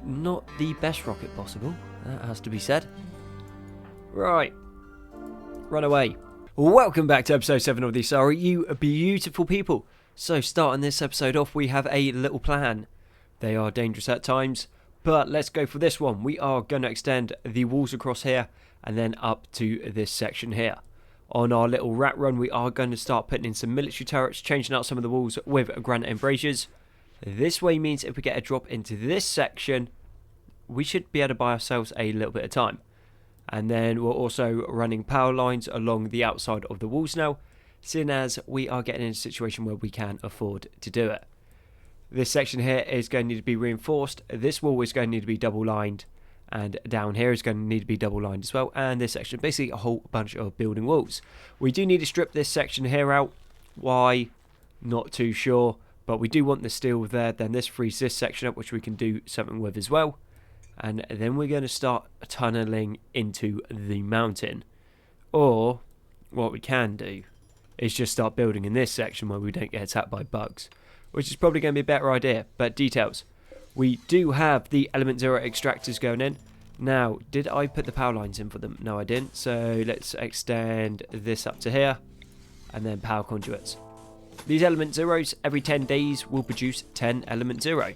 not the best rocket possible, that has to be said. Right, run away. Welcome back to episode 7 of the Asari, you beautiful people. So starting this episode off, we have a little plan. They are dangerous at times, but let's go for this one. We are going to extend the walls across here and then up to this section here. On our little rat run, we are going to start putting in some military turrets, changing out some of the walls with granite embrasures. This way means if we get a drop into this section, we should be able to buy ourselves a little bit of time. And then we're also running power lines along the outside of the walls now, seeing as we are getting in a situation where we can afford to do it. This section here is going to need to be reinforced. This wall is going to need to be double lined, and down here is going to need to be double lined as well. And this section, basically a whole bunch of building walls. We do need to strip this section here out. Why? Not too sure, but we do want the steel there. Then this frees this section up, which we can do something with as well. And then we're going to start tunneling into the mountain. Or what we can do is just start building in this section where we don't get attacked by bugs, which is probably going to be a better idea. But details. We do have the element 0 extractors going in. Now, did I put the power lines in for them? No, I didn't. So let's extend this up to here and then power conduits. These element 0s every 10 days will produce 10 element 0.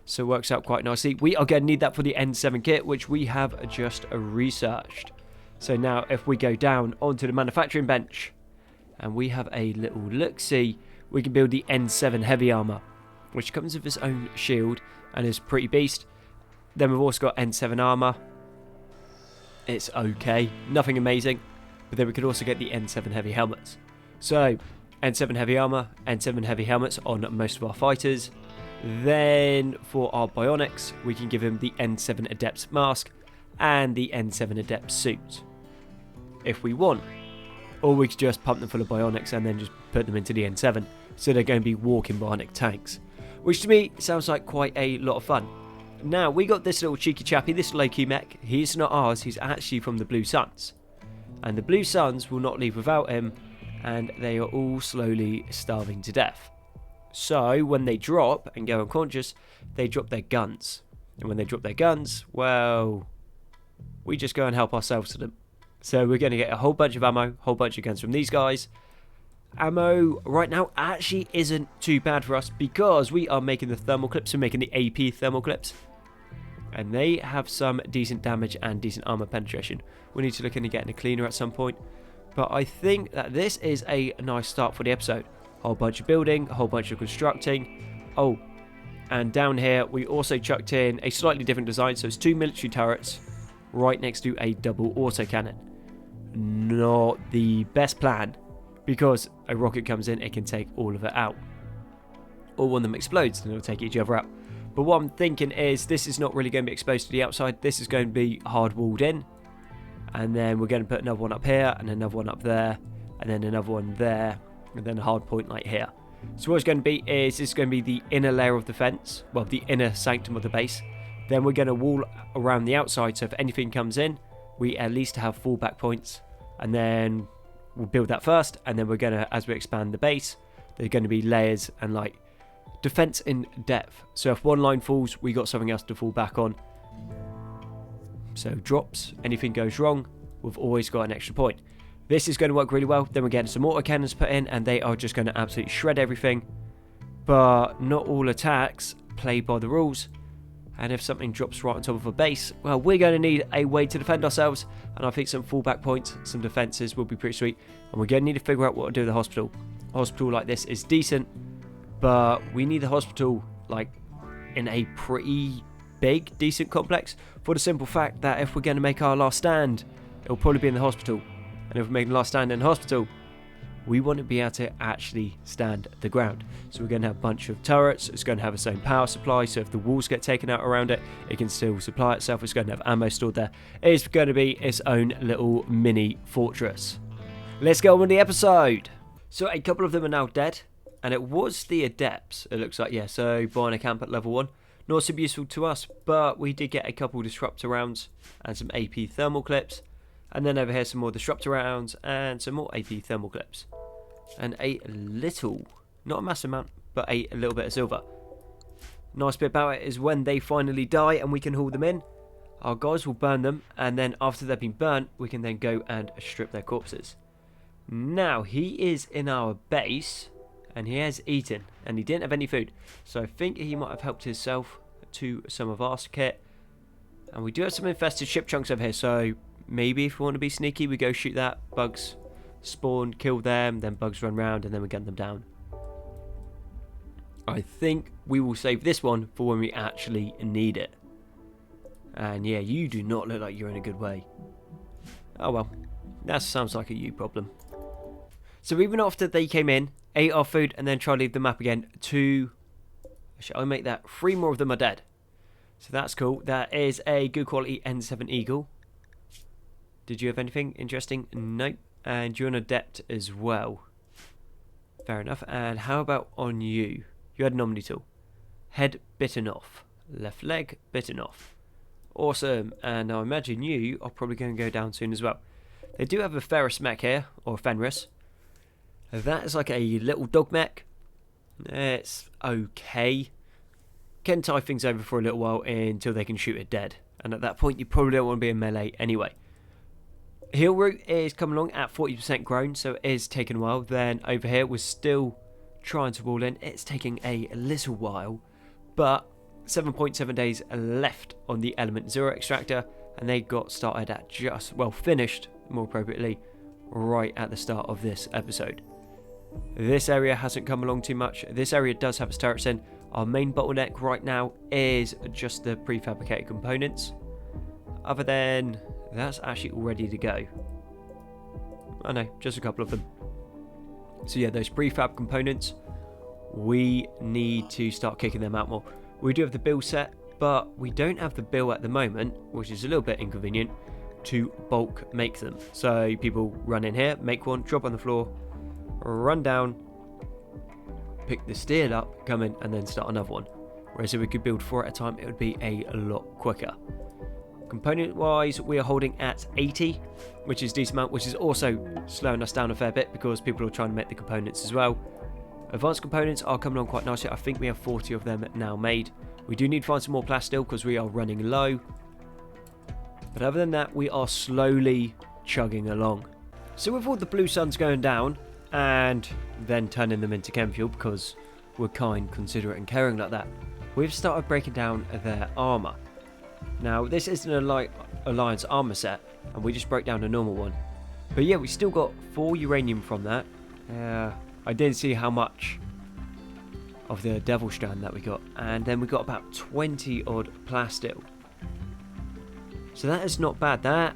So it works out quite nicely. We are going to need that for the N7 kit, which we have just researched. So now if we go down onto the manufacturing bench and we have a little look-see, we can build the N7 heavy armor, which comes with its own shield and is pretty beast. Then we've also got N7 armor. It's okay, nothing amazing. But then we could also get the N7 heavy helmets. So N7 heavy armor, N7 heavy helmets on most of our fighters. Then for our bionics, we can give him the N7 Adept mask and the N7 Adept suit if we want. Or we could just pump them full of bionics and then just put them into the N7. So they're going to be walking bionic tanks, which to me sounds like quite a lot of fun. Now we got this little cheeky chappy, this low-key mech. He's not ours, he's actually from the Blue Suns. And the Blue Suns will not leave without him, and they are all slowly starving to death. So when they drop and go unconscious, they drop their guns. And when they drop their guns, well, we just go and help ourselves to them. So we're going to get a whole bunch of ammo, whole bunch of guns from these guys. Ammo right now actually isn't too bad for us because we are making the thermal clips. We're making the AP thermal clips. And they have some decent damage and decent armor penetration. We need to look into getting a cleaner at some point. But I think that this is a nice start for the episode. Whole bunch of building, a whole bunch of constructing. Oh, and down here we also chucked in a slightly different design. So it's 2 military turrets right next to a double autocannon. Not the best plan because a rocket comes in, it can take all of it out. Or one of them explodes and it'll take each other out. But what I'm thinking is this is not really going to be exposed to the outside. This is going to be hard walled in. And then we're going to put another one up here and another one up there and then another one there. And then a hard point like here. So what it's going to be is this is going to be the inner layer of the fence, well, the inner sanctum of the base. Then we're going to wall around the outside, so if anything comes in, we at least have fallback points. And then we'll build that first, and then we're going to, as we expand the base, there's going to be layers and like defense in depth. So if one line falls, we got something else to fall back on. So drops, anything goes wrong, we've always got an extra point. This is going to work really well. Then we're getting some autocannons put in and they are just going to absolutely shred everything. But not all attacks play by the rules. And if something drops right on top of a base, well, we're going to need a way to defend ourselves. And I think some fallback points, some defenses will be pretty sweet. And we're going to need to figure out what to do with the hospital. A hospital like this is decent, but we need the hospital like in a pretty big, decent complex. For the simple fact that if we're going to make our last stand, it'll probably be in the hospital. And if we're making the last stand in hospital, we want to be able to actually stand the ground. So we're going to have a bunch of turrets. It's going to have its own power supply. So if the walls get taken out around it, it can still supply itself. It's going to have ammo stored there. It's going to be its own little mini fortress. Let's go on with the episode. So a couple of them are now dead. And it was the Adepts, it looks like. Yeah, so Bionic Amp at level 1. Not super useful to us, but we did get a couple Disruptor rounds and some AP thermal clips. And then over here some more Disruptor rounds and some more AP thermal clips. And a little, not a massive amount, but a little bit of silver. Nice bit about it is when they finally die and we can haul them in, our guys will burn them, and then after they've been burnt, we can then go and strip their corpses. Now, he is in our base, and he has eaten, and he didn't have any food. So I think he might have helped himself to some of our kit. And we do have some infested ship chunks over here, so maybe if we want to be sneaky, we go shoot that. Bugs spawn, kill them, then bugs run round, and then we gun them down. I think we will save this one for when we actually need it. And yeah, you do not look like you're in a good way. Oh well, that sounds like a you problem. So even after they came in, ate our food, and then tried to leave the map again, shall I make that? 3 more of them are dead. So that's cool. That is a good quality N7 Eagle. Did you have anything interesting? Nope. And you're an adept as well. Fair enough. And how about on you? You had an Omni tool. Head bitten off. Left leg bitten off. Awesome. And I imagine you are probably going to go down soon as well. They do have a Ferris mech here, or Fenris. That is like a little dog mech. It's okay. Can tie things over for a little while until they can shoot it dead. And at that point, you probably don't want to be in melee anyway. Heal route is coming along at 40% grown, so it is taking a while. Then over here, we're still trying to wall in. It's taking a little while, but 7.7 days left on the Element 0 extractor, and they got started at finished, more appropriately, right at the start of this episode. This area hasn't come along too much. This area does have its turrets in. Our main bottleneck right now is just the prefabricated components. Other than that's actually all ready to go. I know, just a couple of them. So yeah, those prefab components, we need to start kicking them out more. We do have the bill set, but we don't have the bill at the moment, which is a little bit inconvenient, to bulk make them. So people run in here, make one, drop on the floor, run down, pick the steel up, come in, and then start another one. Whereas if we could build 4 at a time, it would be a lot quicker. Component wise, we are holding at 80, which is a decent amount, which is also slowing us down a fair bit because people are trying to make the components as well. Advanced components are coming on quite nicely. I think we have 40 of them now made. We do need to find some more plasteel because we are running low. But other than that, we are slowly chugging along. So with all the blue suns going down and then turning them into chem fuel because we're kind, considerate and caring like that, we've started breaking down their armour. Now this isn't an Alliance armour set, and we just broke down a normal one. But yeah, we still got 4 uranium from that. I didn't see how much of the Devil Strand that we got, and then we got about 20 odd plasteel. So that is not bad. That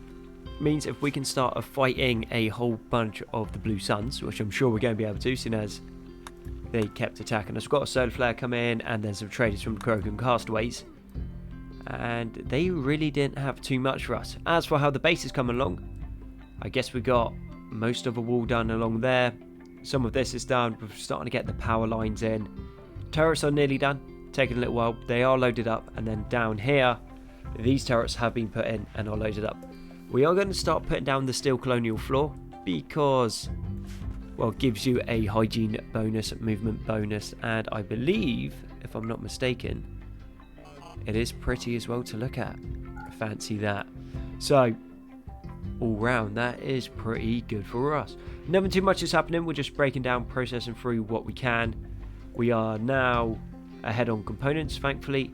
means if we can start fighting a whole bunch of the blue suns, which I'm sure we're going to be able to, soon as they kept attacking us. We've got a solar flare come in, and then some traders from the Krogan castaways, and they really didn't have too much for us. As for how the base is coming along, I guess we got most of the wall done along there. Some of this is done. We're starting to get the power lines in. Turrets are nearly done, taking a little while. They are loaded up, and then down here, these turrets have been put in and are loaded up. We are going to start putting down the steel colonial floor because, well, it gives you a hygiene bonus, movement bonus, and I believe, if I'm not mistaken, it is pretty as well to look at. Fancy that. So all round, that is pretty good for us. Nothing too much is happening. We're just breaking down, processing through what we can. We are now ahead on components, thankfully,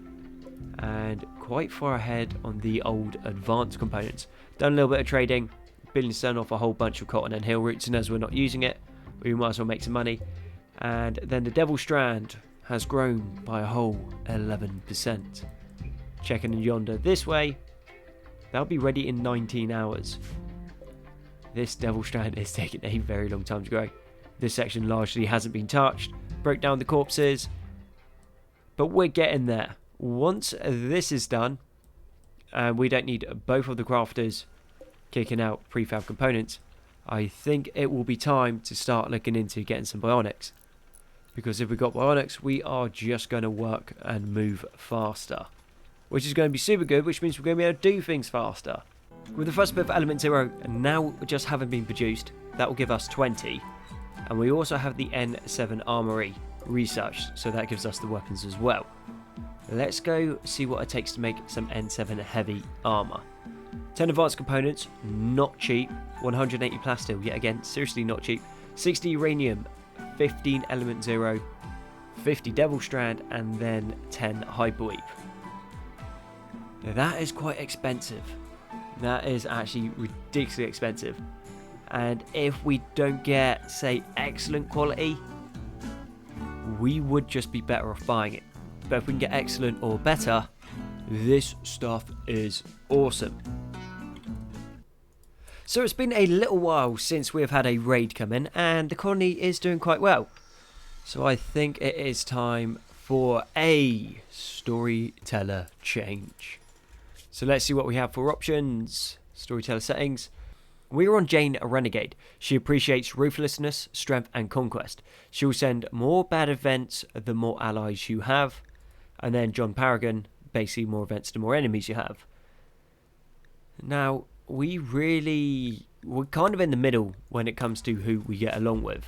and quite far ahead on the old advanced components. Done a little bit of trading, building stone off a whole bunch of cotton and hill roots, and as we're not using it, we might as well make some money. And then the Devil Strand has grown by a whole 11%. Checking in yonder this way, that'll be ready in 19 hours. This Devil Strand is taking a very long time to grow. This section largely hasn't been touched. Broke down the corpses, but we're getting there. Once this is done, and we don't need both of the crafters kicking out prefab components, I think it will be time to start looking into getting some bionics. Because if we've got bionics, we are just going to work and move faster, which is going to be super good, which means we're going to be able to do things faster. With the first bit of Element 0 now just having been produced, that will give us 20. And we also have the N7 Armory researched, so that gives us the weapons as well. Let's go see what it takes to make some N7 heavy armor. 10 advanced components, not cheap. 180 plasteel, yet again, seriously not cheap. 60 uranium, 15 element 0, 50 devil strand, and then 10 hyperweave. Now that is quite expensive. That is actually ridiculously expensive. And if we don't get, say, excellent quality, we would just be better off buying it. But if we can get excellent or better, this stuff is awesome. So it's been a little while since we have had a raid come in, and the colony is doing quite well. So I think it is time for a storyteller change. So let's see what we have for options. Storyteller settings. We are on Jane, a renegade. She appreciates ruthlessness, strength, and conquest. She will send more bad events the more allies you have. And then John Paragon, basically more events the more enemies you have. Now, we're kind of in the middle when it comes to who we get along with.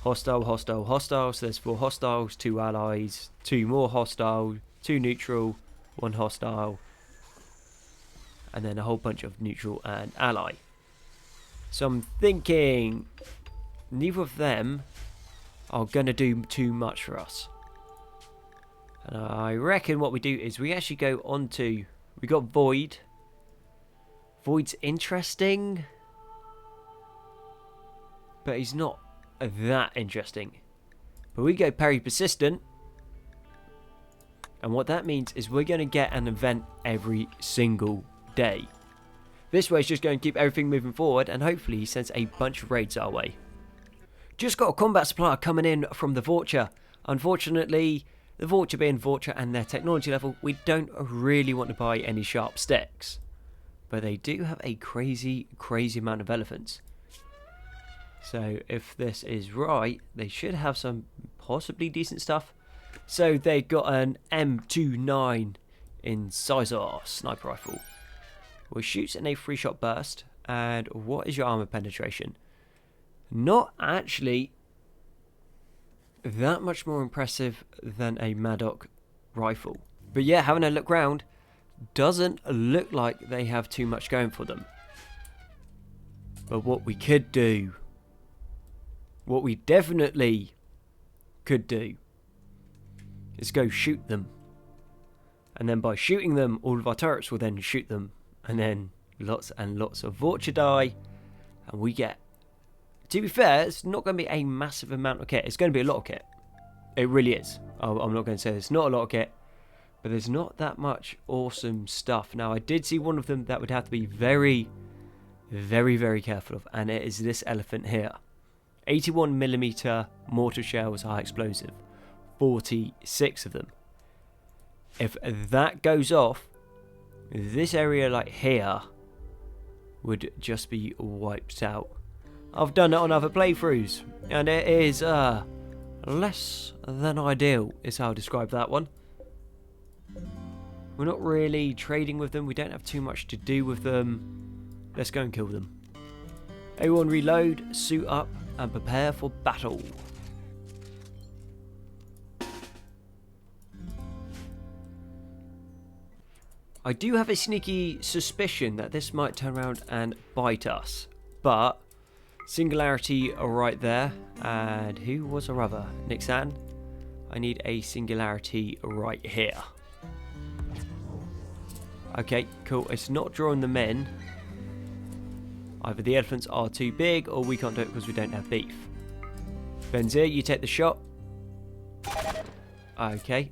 Hostile, hostile, hostile. So there's 4 hostiles, 2 allies, 2 more hostile, 2 neutral, 1 hostile, and then a whole bunch of neutral and ally. So I'm thinking neither of them are going to do too much for us. And I reckon what we do is we actually go on to... We got Void. Void's interesting, but he's not that interesting. But we go Parry Persistent. And what that means is we're going to get an event every single day. This way is just going to keep everything moving forward, and hopefully he sends a bunch of raids our way. Just got a combat supplier coming in from the Vulture. Unfortunately, the Vulture being Vulture and their technology level, we don't really want to buy any sharp sticks. But they do have a crazy, crazy amount of elephants. So if this is right, they should have some possibly decent stuff. So they got an M29 Incisor sniper rifle, which shoots in a 3-shot burst. And what is your armor penetration? Not actually that much more impressive than a Maddock rifle. But yeah, having a look round, doesn't look like they have too much going for them. But what we could do, what we definitely could do, is go shoot them. And then by shooting them, all of our turrets will then shoot them. And then lots and lots of Vulture die. And we get... To be fair, it's not going to be a massive amount of kit. It's going to be a lot of kit. It really is. I'm not going to say there's not a lot of kit. But there's not that much awesome stuff. Now, I did see one of them that would have to be very, very, very careful of. And it is this elephant here. 81mm mortar shells, high explosive. 46 of them. If that goes off, this area like here would just be wiped out. I've done it on other playthroughs, and it is less than ideal is how I describe that one. We're not really trading with them, we don't have too much to do with them. Let's go and kill them. Everyone reload, suit up, and prepare for battle. I do have a sneaky suspicion that this might turn around and bite us, but singularity right there, and who was our other? Nixan? I need a singularity right here. Okay, cool. It's not drawing them in. Either the elephants are too big, or we can't do it because we don't have beef. Benzir, you take the shot. Okay.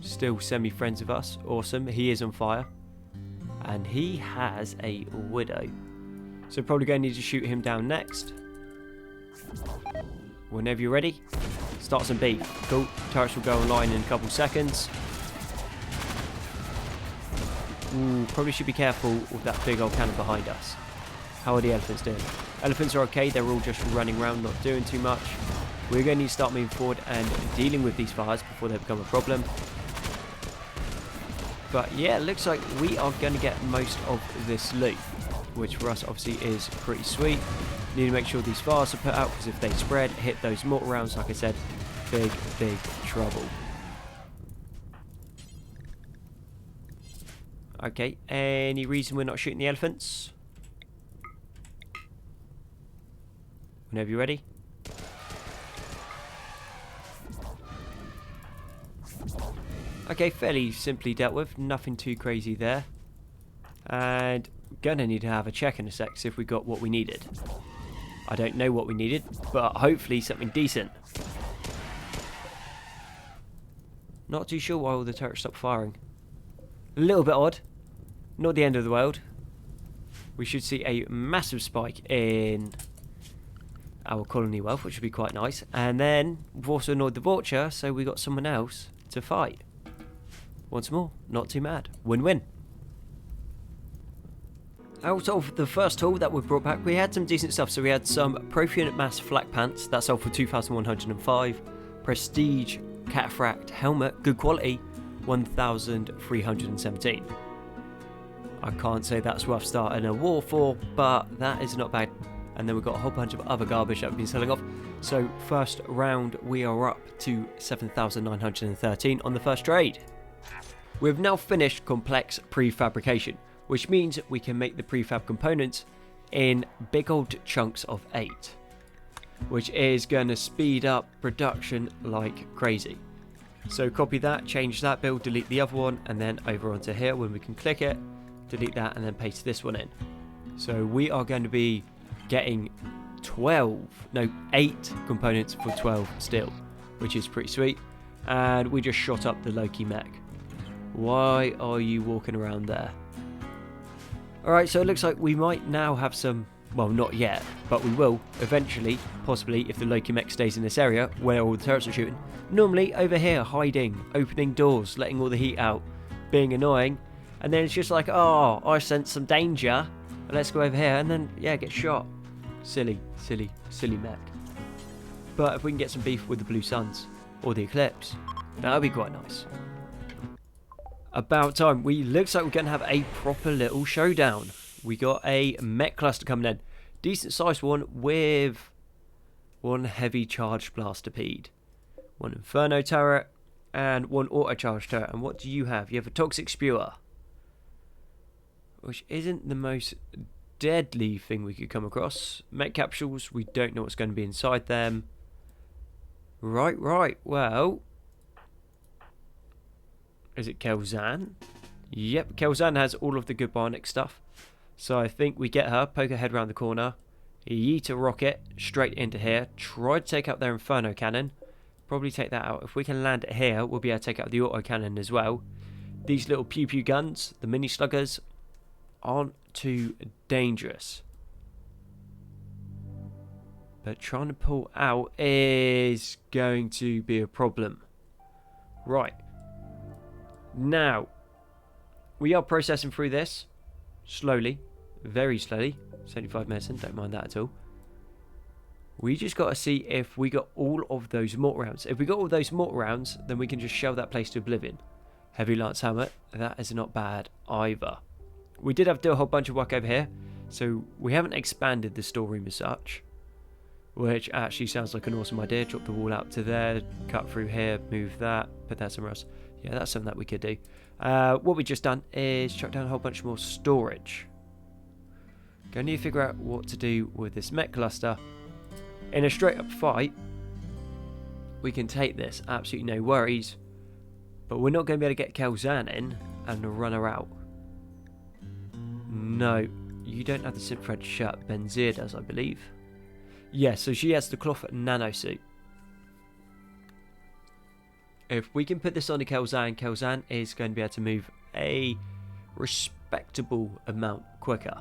Still semi-friends with us. Awesome. He is on fire. And he has a widow. So probably going to need to shoot him down next. Whenever you're ready, start some beef. Cool. Turrets will go online in a couple seconds. Ooh, probably should be careful with that big old cannon behind us. How are the elephants doing? Elephants are okay. They're all just running around, not doing too much. We're going to need to start moving forward and dealing with these fires before they become a problem. But yeah, it looks like we are going to get most of this loot, which for us obviously is pretty sweet. Need to make sure these fires are put out, because if they spread, hit those mortar rounds, like I said, big, big trouble. Okay, any reason we're not shooting the elephants? Whenever you're ready. Okay, fairly simply dealt with. Nothing too crazy there. And gonna need to have a check in a sec, see if we got what we needed. I don't know what we needed, but hopefully something decent. Not too sure why all the turrets stopped firing. A little bit odd. Not the end of the world. We should see a massive spike in our colony wealth, which would be quite nice. And then we've also annoyed the vulture, so we got someone else to fight. Once more, not too mad. Win-win. Out of the first tool that we've brought back, we had some decent stuff. So we had some Profiant Mass Flak Pants, that sold for 2,105. Prestige Cataphract Helmet, good quality, 1,317. I can't say that's worth starting a war for, but that is not bad. And then we've got a whole bunch of other garbage that we've been selling off. So first round, we are up to 7,913 on the first trade. We've now finished complex prefabrication, which means we can make the prefab components in big old chunks of 8, which is going to speed up production like crazy. So copy that, change that build, delete the other one, and then over onto here when we can click it, delete that, and then paste this one in. So we are going to be getting 8 components for 12 steel, which is pretty sweet. And we just shot up the Loki mech. Why are you walking around there? Alright, so it looks like we might now have some, well, not yet, but we will eventually, possibly, if the Loki mech stays in this area where all the turrets are shooting. Normally over here, hiding, opening doors, letting all the heat out, being annoying, and then it's just like, oh, I sense some danger, let's go over here, and then, yeah, get shot. Silly mech. But if we can get some beef with the Blue Suns, or the Eclipse, that would be quite nice. About time. Looks like we're going to have a proper little showdown. We got a mech cluster coming in. Decent sized one with one heavy charged blasterpede, one inferno turret, and one auto charge turret. And what do you have? You have a toxic spewer, which isn't the most deadly thing we could come across. Mech capsules, we don't know what's going to be inside them. Right. Well, is it Kelzan? Yep, Kelzan has all of the good bionic stuff. So I think we get her, poke her head around the corner, yeet a rocket straight into here, try to take out their Inferno cannon, probably take that out. If we can land it here, we'll be able to take out the auto cannon as well. These little pew pew guns, the mini sluggers, aren't too dangerous. But trying to pull out is going to be a problem. Right. Now, we are processing through this slowly, very slowly. 75 medicine, don't mind that at all. We just got to see if we got all of those mortar rounds. If we got all those mortar rounds, then we can just shell that place to oblivion. Heavy lance helmet, that is not bad either. We did have to do a whole bunch of work over here, so we haven't expanded the storeroom as such, which actually sounds like an awesome idea. Drop the wall out to there, cut through here, move that, put that somewhere else. Yeah, that's something that we could do. What we've just done is chuck down a whole bunch more storage. Gonna need to figure out what to do with this mech cluster. In a straight up fight, we can take this, absolutely no worries. But we're not going to be able to get Kelzan in and run her out. No, you don't have the synth shirt. Benzir does, I believe. Yeah, so she has the cloth nano suit. If we can put this on to Kelzan, Kelzan is going to be able to move a respectable amount quicker.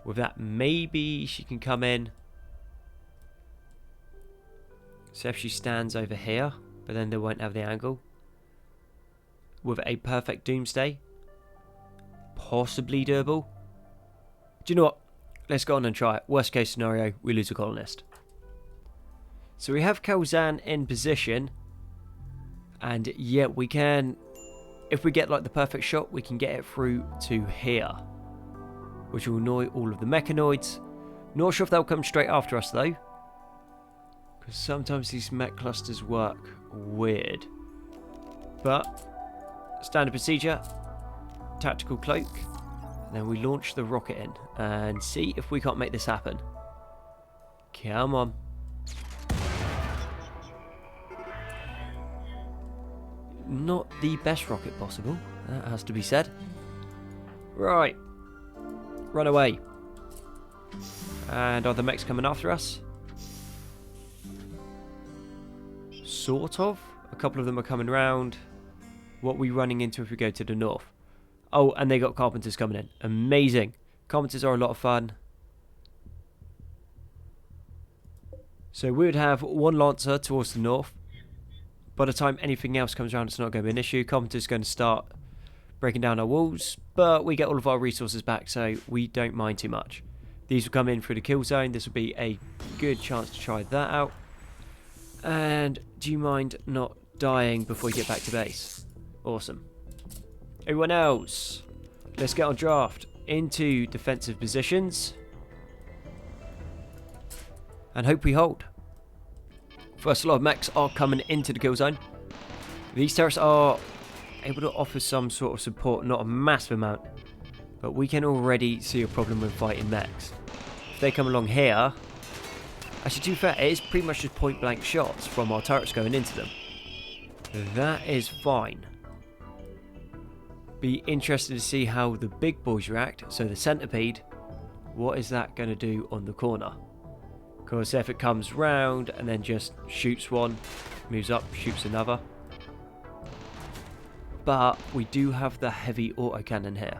With that, maybe she can come in. So if she stands over here, but then they won't have the angle. With a perfect Doomsday, possibly doable. Do you know what? Let's go on and try it. Worst case scenario, we lose a colonist. So we have Kelzan in position. And yeah, we can, if we get like the perfect shot, we can get it through to here, which will annoy all of the mechanoids. Not sure if they'll come straight after us though, because sometimes these mech clusters work weird. But standard procedure, tactical cloak. And then we launch the rocket in and see if we can't make this happen. Come on. Not the best rocket possible, that has to be said. Right. Run away. And are the mechs coming after us? Sort of. A couple of them are coming round. What are we running into if we go to the north? Oh, and they got carpenters coming in. Amazing. Carpenters are a lot of fun. So we would have one lancer towards the north. By the time anything else comes around, it's not going to be an issue. Carpenter's going to start breaking down our walls, but we get all of our resources back, so we don't mind too much. These will come in through the kill zone. This will be a good chance to try that out. And do you mind not dying before you get back to base? Awesome. Everyone else, let's get on draft into defensive positions and hope we hold. First lot of mechs are coming into the kill zone. These turrets are able to offer some sort of support, not a massive amount, but we can already see a problem with fighting mechs. If they come along here, actually to be fair, it is pretty much just point blank shots from our turrets going into them. That is fine. Be interested to see how the big boys react. So the centipede, what is that going to do on the corner? Because if it comes round and then just shoots one, moves up, shoots another. But we do have the heavy autocannon here.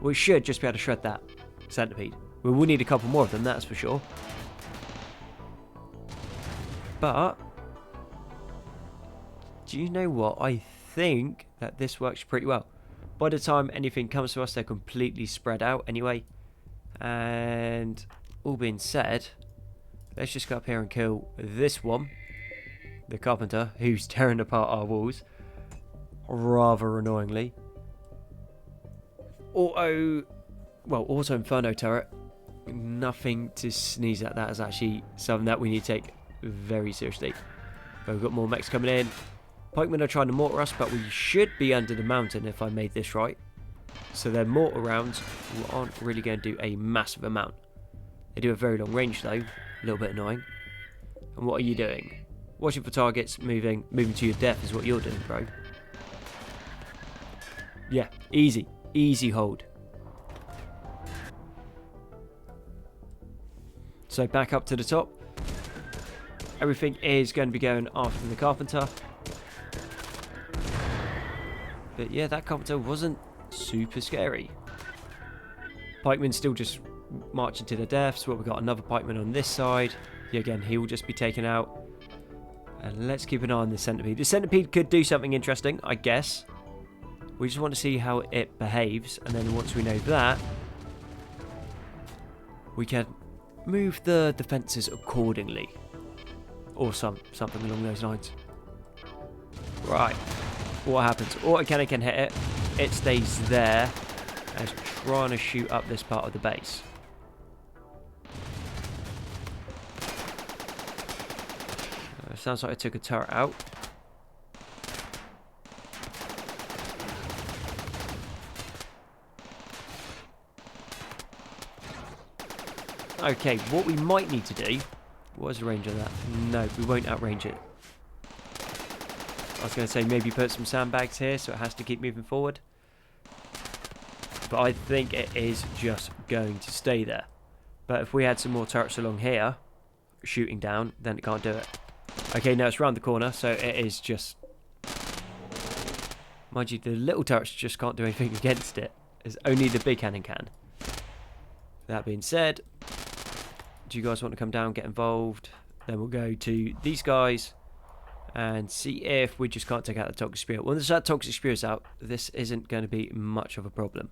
We should just be able to shred that centipede. We will need a couple more of them, that's for sure. But do you know what? I think that this works pretty well. By the time anything comes to us, they're completely spread out anyway. And all being said, let's just go up here and kill this one, the carpenter, who's tearing apart our walls rather annoyingly. Auto Inferno turret, nothing to sneeze at. That is actually something that we need to take very seriously. But we've got more mechs coming in. Pikemen are trying to mortar us, but we should be under the mountain if I made this right. So their mortar rounds aren't really going to do a massive amount. They do a very long range though, a little bit annoying. And what are you doing? Watching for targets, moving to your death is what you're doing, bro. Yeah, easy hold. So back up to the top. Everything is going to be going after the carpenter. But yeah, that carpenter wasn't super scary. Pikemen still just marching to their deaths. Well, we've got another pikeman on this side. Yeah, again, he will just be taken out. And let's keep an eye on the centipede. The centipede could do something interesting, I guess. We just want to see how it behaves. And then once we know that, we can move the defences accordingly. Or something along those lines. Right. What happens? Autocannon can hit it. It stays there. And it's trying to shoot up this part of the base. Sounds like I took a turret out. Okay, what we might need to do... What is the range on that? No, we won't outrange it. I was going to say maybe put some sandbags here so it has to keep moving forward. But I think it is just going to stay there. But if we had some more turrets along here, shooting down, then it can't do it. Okay, now it's round the corner, so it is just... Mind you, the little turrets just can't do anything against it. It's only the big cannon can. That being said, do you guys want to come down, get involved? Then we'll go to these guys and see if we just can't take out the toxic spirit. Once that toxic spirit's out, this isn't going to be much of a problem.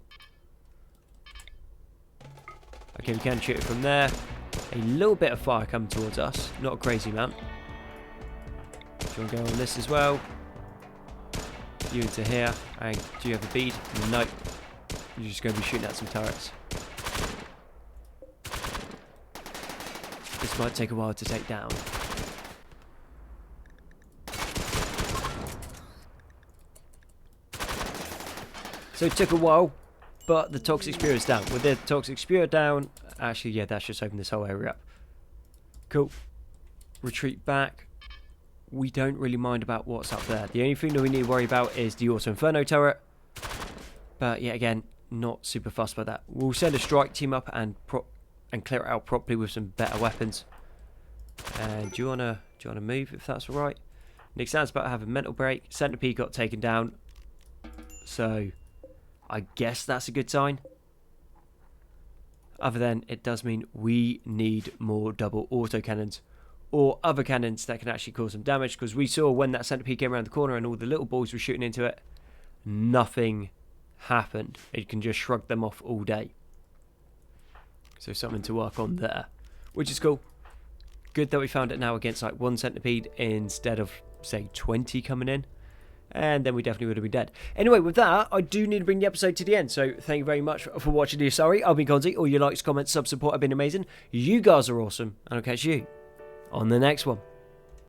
Okay, we can shoot it from there. A little bit of fire coming towards us, not a crazy amount. Do you want to go on this as well? You into here. And do you have a bead? Nope. You're just going to be shooting at some turrets. This might take a while to take down. So it took a while, but the toxic spear is down. With the toxic spear down, actually, yeah, that's just opened this whole area up. Cool. Retreat back. We don't really mind about what's up there. The only thing that we need to worry about is the Auto Inferno turret. But yeah, again, not super fussed by that. We'll send a strike team up and clear it out properly with some better weapons. And do you wanna move if that's alright? Nick sounds about to have a mental break. Centipede got taken down. So I guess that's a good sign. Other than it does mean we need more double autocannons or other cannons that can actually cause some damage, because we saw when that centipede came around the corner and all the little balls were shooting into it, nothing happened. It can just shrug them off all day. So something to work on there, which is cool. Good that we found it now against like one centipede instead of say 20 coming in, and then we definitely would have been dead. Anyway, with that, I do need to bring the episode to the end, so thank you very much for watching the Asari. I've been Gonzi. All your likes, comments, sub support have been amazing. You guys are awesome, and I'll catch you on the next one.